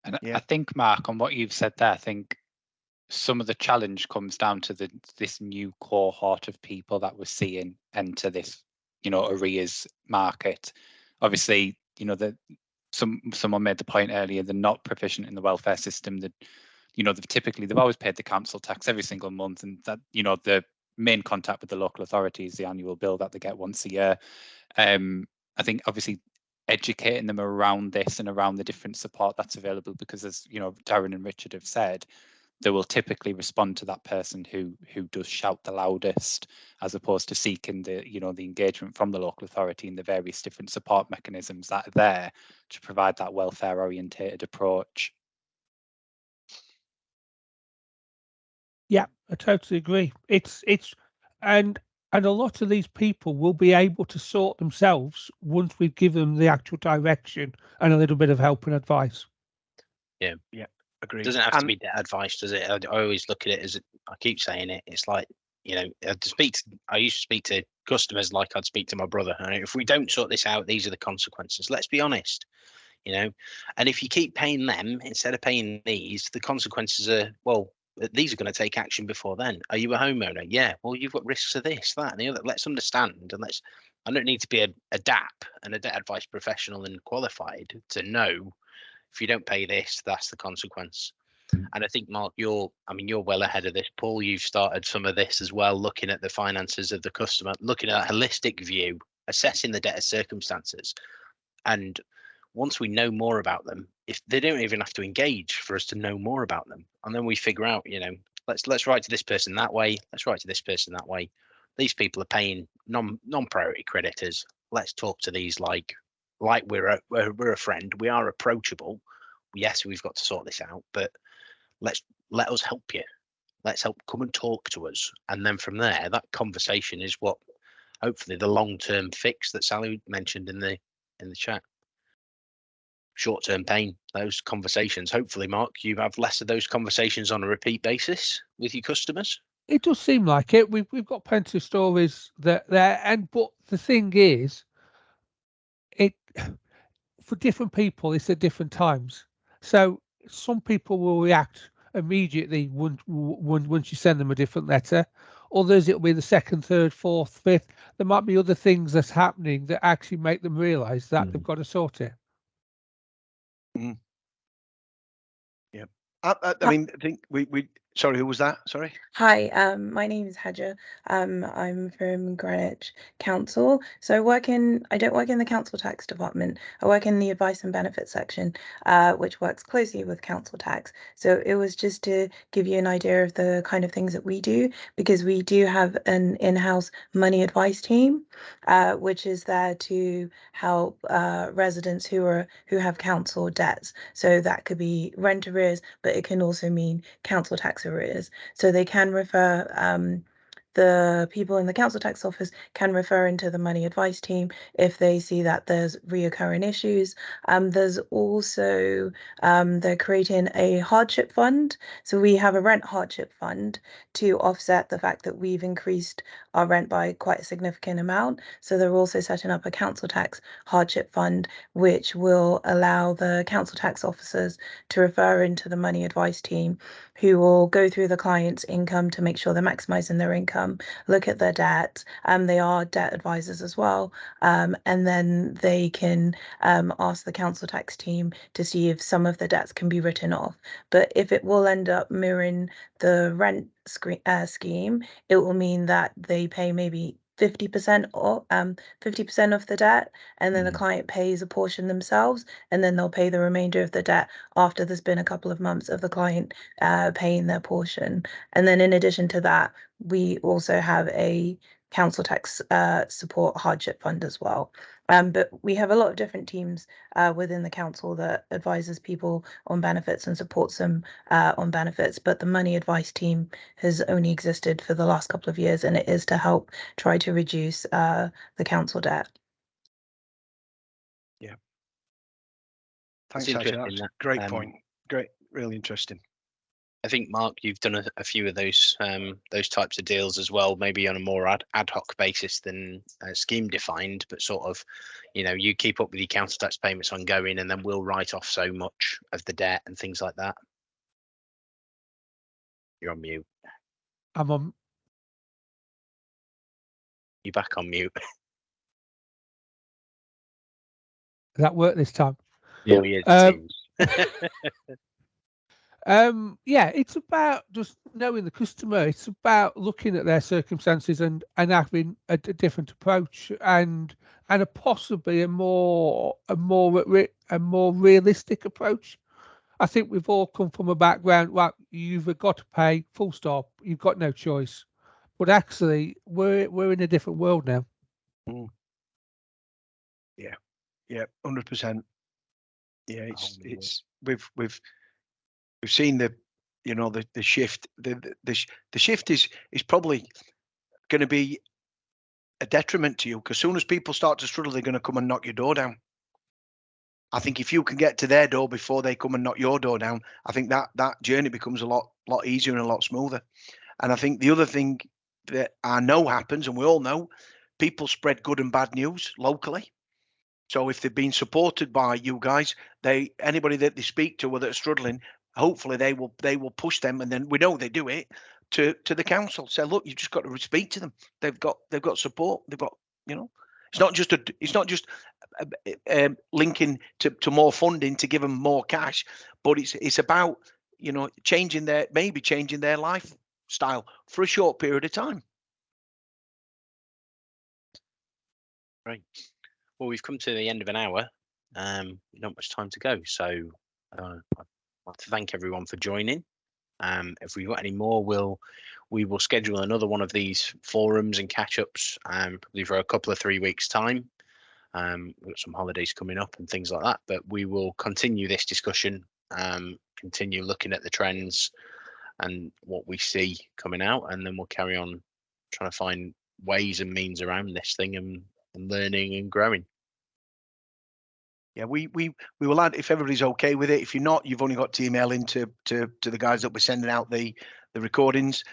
I think, Mark, on what you've said there, I think some of the challenge comes down to this new cohort of people that we're seeing enter this, arrears market. Obviously, someone made the point earlier, they're not proficient in the welfare system. That they've always paid the council tax every single month, and that the main contact with the local authority is the annual bill that they get once a year. I think obviously educating them around this and around the different support that's available, because as Darren and Richard have said, they will typically respond to that person who does shout the loudest, as opposed to seeking the engagement from the local authority and the various different support mechanisms that are there to provide that welfare orientated approach. Yeah, I totally agree. And a lot of these people will be able to sort themselves once we've given them the actual direction and a little bit of help and advice. Yeah. Agreed. It doesn't have to be debt advice, does it? I always look at it as, I keep saying it, it's like, I used to speak to customers like I'd speak to my brother. And if we don't sort this out, these are the consequences. Let's be honest, and if you keep paying them instead of paying these, the consequences are, well, these are going to take action before then. Are you a homeowner? Yeah. Well, you've got risks of this, that, and the other. Let's understand, and I don't need to be a DAP and a debt advice professional and qualified to know if you don't pay this, that's the consequence. And I think, Mark, you're well ahead of this. Paul, you've started some of this as well, looking at the finances of the customer, looking at a holistic view, assessing the debtor's circumstances. And once we know more about them, if they don't even have to engage for us to know more about them, and then we figure out, let's write to this person that way, let's write to this person that way. These people are paying non-priority creditors. Let's talk to these like we're a friend. We are approachable. Yes, we've got to sort this out, but let us help you. Let's come and talk to us, and then from there, that conversation is what hopefully the long-term fix that Sally mentioned in the chat. Short-term pain, those conversations. Hopefully, Mark, you have less of those conversations on a repeat basis with your customers. It does seem like it. We've got plenty of stories there, but the thing is, for different people, it's at different times. So some people will react immediately once you send them a different letter. Others, it'll be the second, third, fourth, fifth. There might be other things that's happening that actually make them realise that they've got to sort it. Yeah, I think we Sorry, who was that? Sorry. Hi, my name is Haja. I'm from Greenwich Council. So I don't work in the council tax department. I work in the advice and benefits section, which works closely with council tax. So it was just to give you an idea of the kind of things that we do, because we do have an in-house money advice team, which is there to help residents who have council debts. So that could be rent arrears, but it can also mean council tax arrears. So they can refer, the people in the council tax office can refer into the money advice team if they see that there's reoccurring issues. There's also, they're creating a hardship fund. So we have a rent hardship fund to offset the fact that we've increased our rent by quite a significant amount. So they're also setting up a council tax hardship fund, which will allow the council tax officers to refer into the money advice team, who will go through the client's income to make sure they're maximizing their income, look at their debt. They are debt advisors as well. And then they can ask the council tax team to see if some of the debts can be written off. But if it will end up mirroring the rent scheme, it will mean that they pay maybe 50% or 50% of the debt, and then the client pays a portion themselves, and then they'll pay the remainder of the debt after there's been a couple of months of the client paying their portion. And then in addition to that, we also have a council tax support hardship fund as well. But we have a lot of different teams within the council that advises people on benefits and supports them on benefits. But the money advice team has only existed for the last couple of years, and it is to help try to reduce the council debt. Yeah. Thanks, It's Haja. interesting That's that, great point. Great, really interesting. I think, Mark, you've done a few of those types of deals as well, maybe on a more ad hoc basis than scheme defined, but sort of, you keep up with your council tax payments ongoing, and then we'll write off so much of the debt and things like that. You're on mute. I'm on. You're back on mute. Does that work this time? Yeah. Oh, yeah, it seems. Yeah, it's about just knowing the customer. It's about looking at their circumstances and having a different approach and a possibly a more realistic approach. I think we've all come from a background, well, you've got to pay, full stop. You've got no choice. But actually, we're in a different world now. Yeah, 100%. Yeah, it's we've seen the shift. The shift is probably going to be a detriment to you, because as soon as people start to struggle, they're going to come and knock your door down. I think if you can get to their door before they come and knock your door down, I think that journey becomes a lot easier and a lot smoother. And I think the other thing that I know happens, and we all know, people spread good and bad news locally. So if they've been supported by you guys, anybody that they speak to or that are struggling, hopefully they will push them, and then we know they do it to the council. Say, look, you've just got to speak to them. They've got support. They've got, it's not just linking to more funding to give them more cash, but it's about changing their lifestyle for a short period of time. Right. Well, we've come to the end of an hour. Not much time to go, so I'd like to thank everyone for joining. If we've got any more, we will schedule another one of these forums and catch-ups, probably for a couple of 3 weeks' time. We've got some holidays coming up and things like that, but we will continue this discussion, continue looking at the trends and what we see coming out, and then we'll carry on trying to find ways and means around this thing and learning and growing. Yeah, we will add, if everybody's okay with it. If you're not, you've only got to email into to the guys that we're sending out the recordings.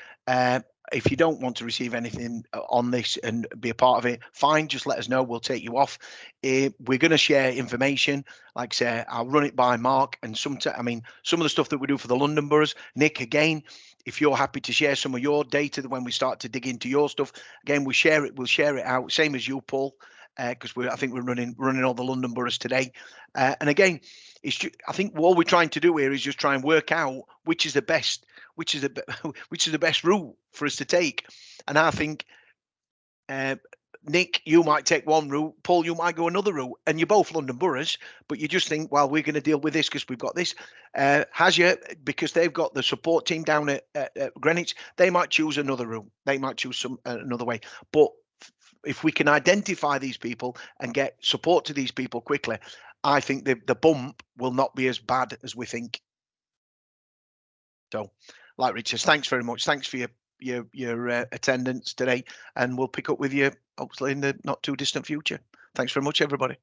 If you don't want to receive anything on this and be a part of it, fine, just let us know. We'll take you off. We're going to share information. Like I say, I'll run it by Mark, and some of the stuff that we do for the London boroughs. Nick, again, if you're happy to share some of your data when we start to dig into your stuff, again, we'll share it out. Same as you, Paul, because I think we're running all the London boroughs today. And again, I think what we're trying to do here is just try and work out which is the best which is the best route for us to take. And I think Nick, you might take one route, Paul, you might go another route, and you're both London boroughs, but you just think, well, we're going to deal with this because we've got this. Hasya, because they've got the support team down at Greenwich, they might choose another route. They might choose another way. But if we can identify these people and get support to these people quickly, I think the bump will not be as bad as we think. So, like Richard, thanks very much. Thanks for your attendance today, and we'll pick up with you hopefully in the not too distant future. Thanks very much, everybody.